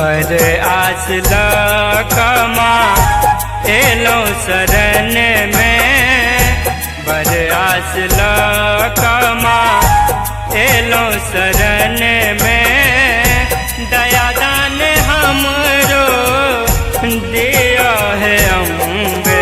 बर आस लकमा एलो शरण में, बर आस लकमा एलो शरण में। दया दान हमरो दिया है अम्बे,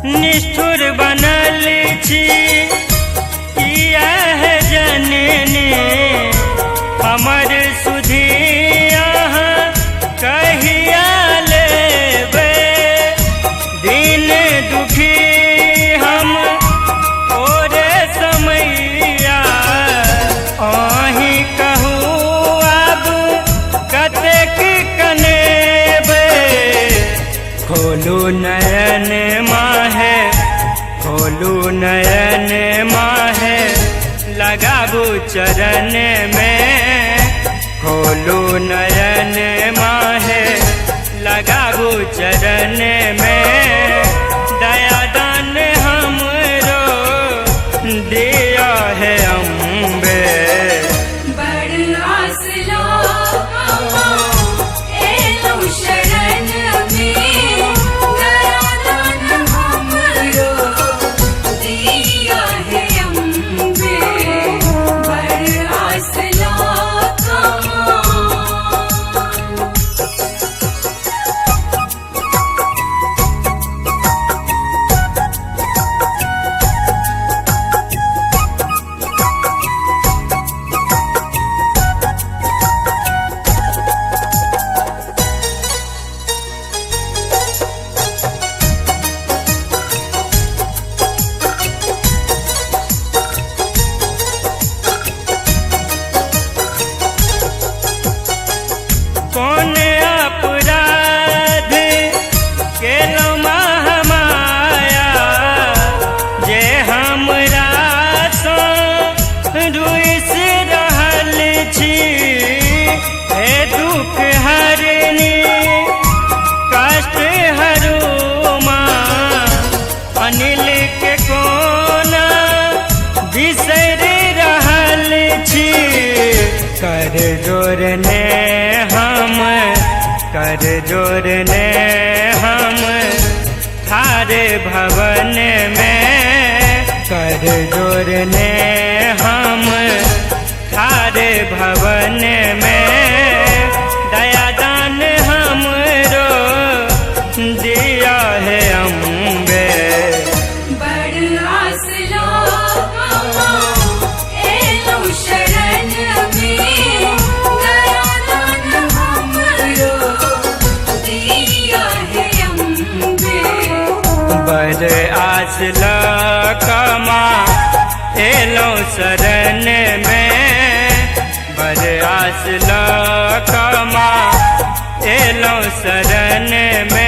निष्ठुर बनल छी यह जननी, हमर सुधिया कहिया लेबै। दिन दुखी हम ओरे समैया, अहीं कहू अब कतेक कनेबै। खोलू नयन माहे, खोलू नयन माहे लगाबू चरण में, खोलू नयन माहे लगाबू चरण में। दया दान हमरो दिया है अम्बे, कौन अपराध केलौ महामाया, जे हमरा सँ रुइस रहल छी। हे दुख हरनी कष्ट हरू माँ, अनिल के कोना बिसरि रहल छी। कर जोरने हम, कर जोरने हम थारे भवन में, कर जोरने हम थारे भवन में। दया दान हमरो दिया है अम्बे, बर आस लकमा एलो शरण में, बर आस लकमा एलो शरण में।